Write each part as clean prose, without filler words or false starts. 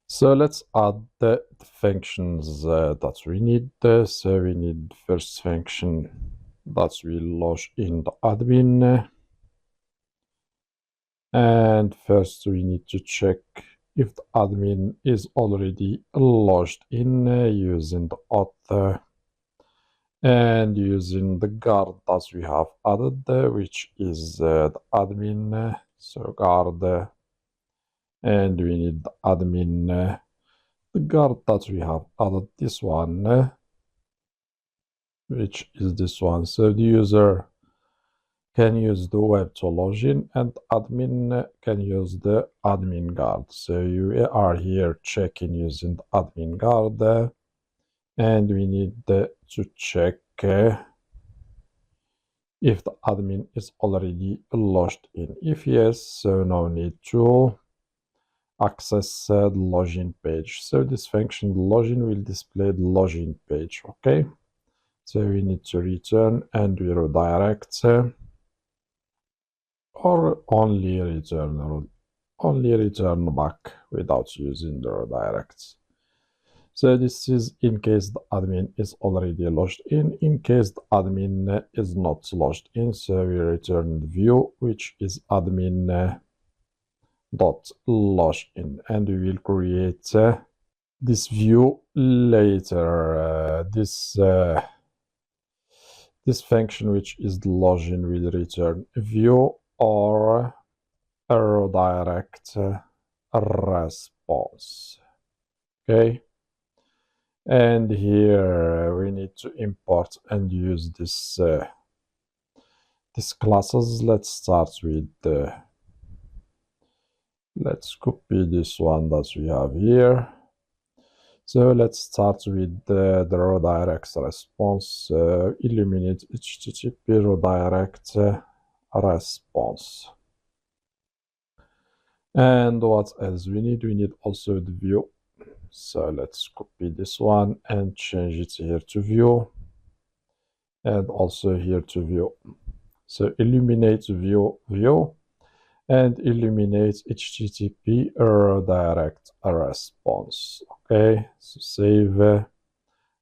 So let's add the functions that we need. So we need the first function that will log in the admin. And first we need to check if the admin is already logged in using the auth and using the guard that we have added, which is the admin. So guard, and we need the admin. The guard that we have added, this one, which is this one. So the user can use the web to log in, and admin can use the admin guard. So you are here checking using the admin guard, and we need to check if the admin is already logged in. If yes, so no need to access the login page. So this function, the login, will display the login page. Okay, so we need to return and we redirect, or only return back without using the redirects. So this is in case the admin is already logged in. In case the admin is not logged in, so we return the view, which is admin dot login, and we will create this view later. This function, which is the login, will return a view or a redirect response. Okay, and here we need to import and use this these classes. Let's start with let's copy this one that we have here. So let's start with the redirect response. Illuminate HTTP redirect response. And what else we need? We need also the view. So let's copy this one and change it here to view, and also here to view. So illuminate view, and illuminate HTTP redirect response. Okay, so save.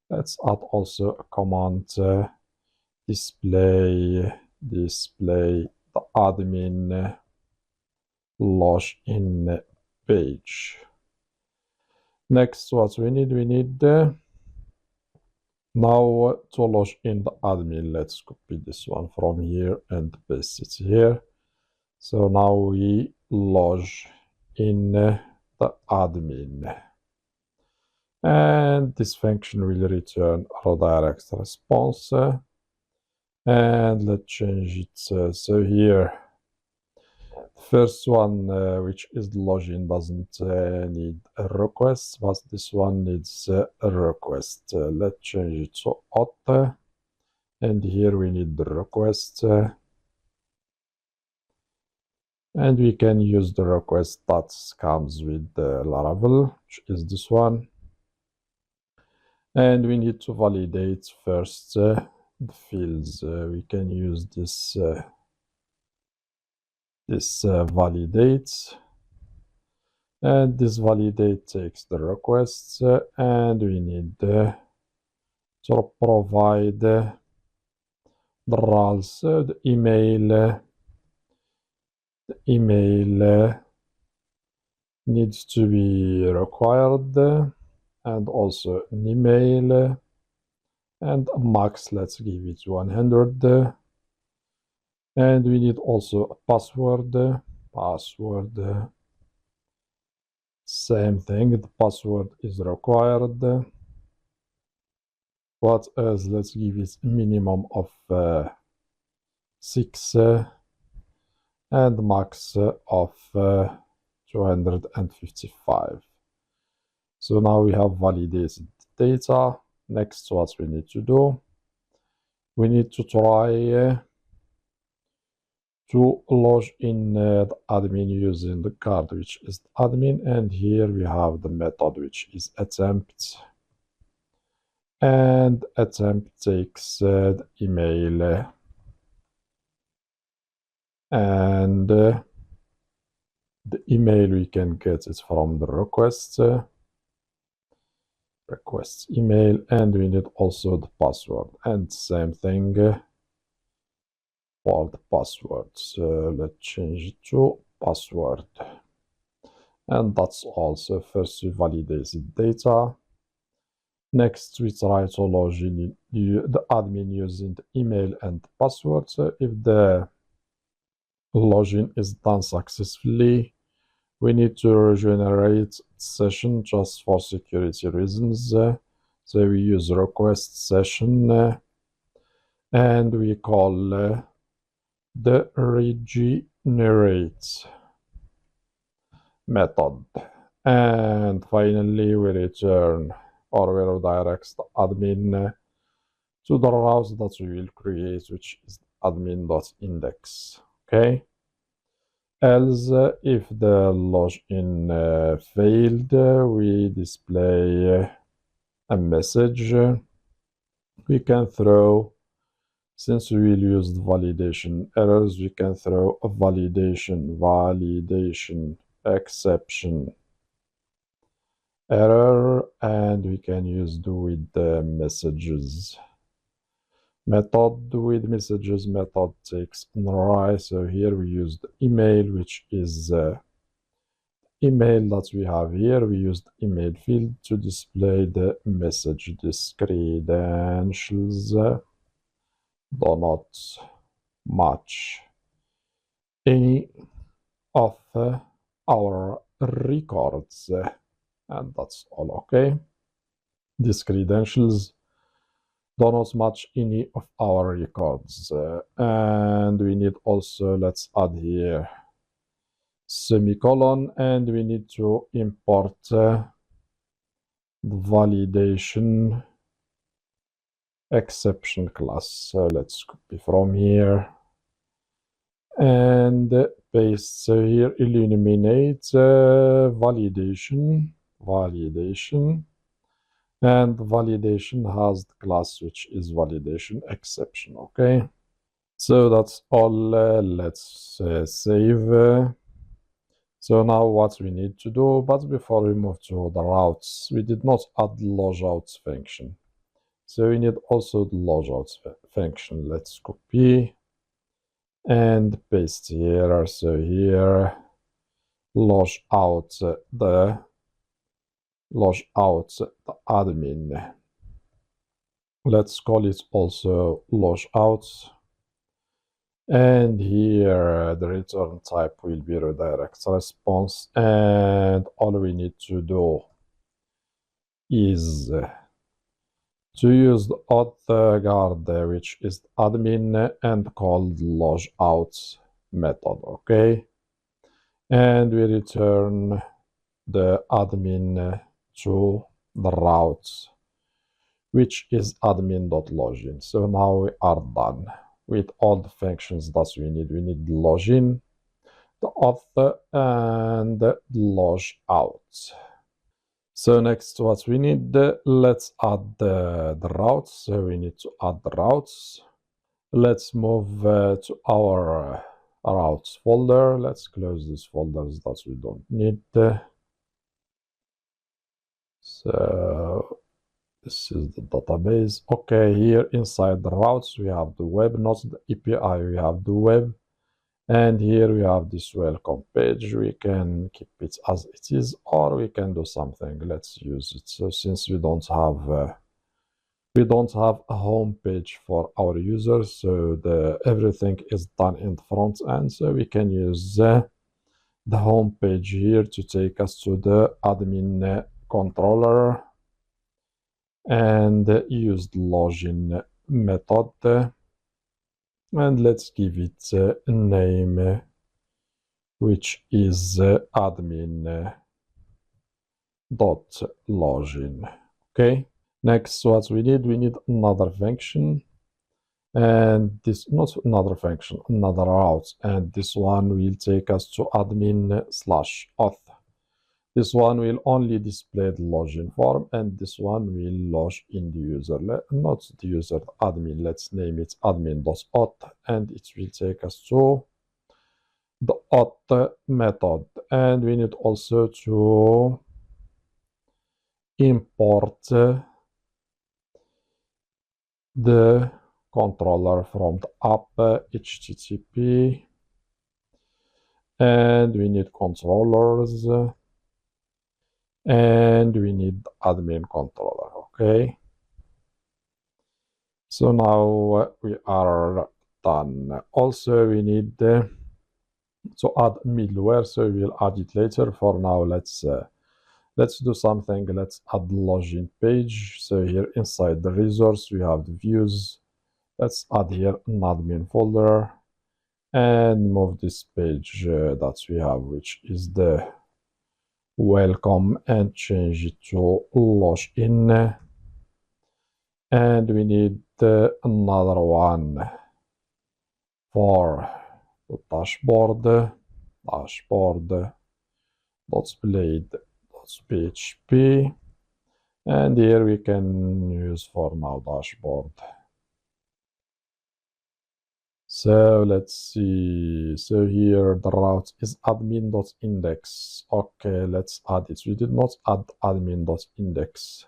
Let's add also a command, display the admin login page. Next, what we need now to log in the admin. Let's copy this one from here and paste it here. So now we log in the admin, and this function will return redirect response, and let's change it. So here, first one, which is the login, doesn't need a request, but this one needs a request. Let's change it to auth, and here we need the request, and we can use the request that comes with the Laravel, which is this one. And we need to validate first the fields. We can use this validate, and this validate takes the requests, and we need to provide the roles. The email needs to be required, and also an email, and max, let's give it 100, and we need also a password. Same thing, the password is required. What else? Let's give it a minimum of 6, and max of 255. So now we have validated data. Next, what we need to do, we need to try to log in the admin using the card, which is the admin, and here we have the method, which is attempt, and attempt takes the email, and the email we can get it from the request, request email, and we need also the password, and same thing for the password. So let's change it to password, and that's also first we validate the data. Next, we try to log in the admin using the email and password. So if the login is done successfully, we need to regenerate session just for security reasons. So we use request session and we call the regenerate method. And finally, we return or we redirect the admin to the route that we will create, which is admin.index. Okay. Else, if the login failed, we display a message we can throw. Since we will use the validation errors, we can throw a validation exception error, and we can use do with the messages method. With messages method takes an so here we use the email, which is email that we have here. We use the email field to display the message. This credentials do not match any of our records, and that's all. Okay, these credentials do not match any of our records, and we need also, let's add here semicolon, and we need to import the validation exception class. So let's copy from here and paste. So here eliminate validation, and validation has the class which is validation exception. Okay, so that's all. Let's save. So now what we need to do, but before we move to the routes, we did not add the logout function. So we need also the logout function. Let's copy and paste here. So here, log out the admin. Let's call it also logout. And here the return type will be redirect response, and all we need to do is to use the auth guard, which is admin, and called logout method. Okay, and we return the admin to the route, which is admin.login. So now we are done with all the functions that we need. We need the login, the auth, and the logout. So next, what we need, let's add the routes. So we need to add the routes. Let's move to our routes folder. Let's close these folders that we don't need. So this is the database. Okay, here inside the routes, we have the web, not the API, we have the web. And here we have this welcome page. We can keep it as it is, or we can do something. Let's use it. So since we don't have a home page for our users, so everything is done in the front end. So we can use the home page here to take us to the admin controller and use the login method, and let's give it a name which is admin.login. Okay, next what we need another function, and this not another function, another route, and this one will take us to admin/auth. This one will only display the login form, and this one will log in the user, not the user, the admin. Let's name it admin.auth, and it will take us to the auth method. And we need also to import the controller from the app HTTP, and we need controllers, and we need admin controller. Okay, so now we are done. Also we need to add middleware, so we'll add it later. For now, let's do something. Let's add login page. So here inside the resource we have the views. Let's add here an admin folder and move this page that we have, which is the welcome, and change it to login. And we need another one for the dashboard.blade.php, and here we can use for now dashboard. So let's see. So here the route is admin.index. Okay, let's add it. We did not add admin.index.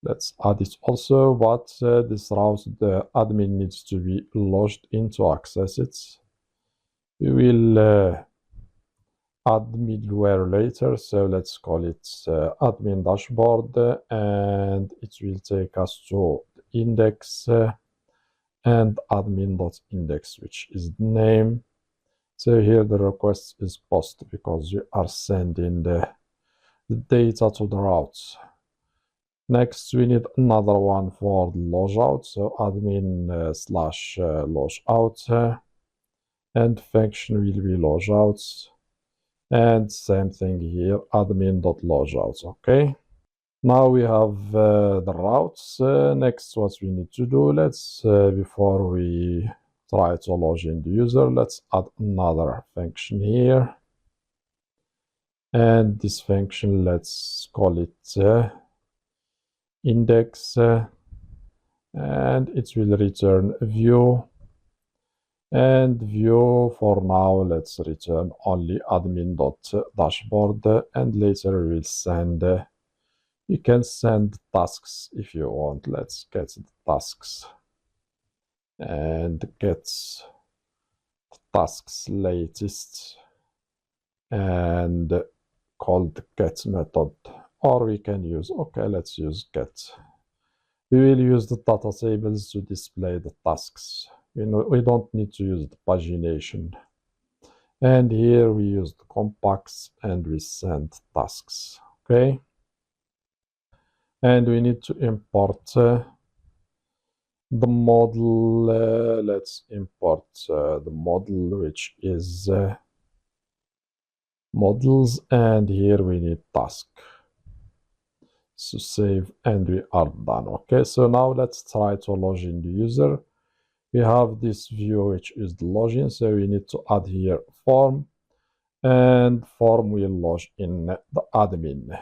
Let's add it also, but this route, the admin needs to be logged in to access it. We will add middleware later, so let's call it admin dashboard, and it will take us to the index and admin.index, which is the name. So here the request is post because we are sending the data to the routes. Next, we need another one for the logout, so admin /logout, and function will be logout, and same thing here, admin.logout. Okay, now we have the routes. Next, what we need to do, let's before we try to log in the user, let's add another function here, and this function, let's call it index, and it will return view, and view for now let's return only admin.dashboard, and later we will send you can send tasks if you want. Let's get the tasks and get the tasks latest and call the get method, or we can use, okay, let's use get. We will use the data tables to display the tasks. We don't need to use the pagination. And here we use the compacts and we send tasks. Okay. And we need to import the model. Let's import the model, which is models, and here we need task. So save, and we are done. Okay, so now let's try to log in the user. We have this view, which is the login, so we need to add here form, and form will log in the admin.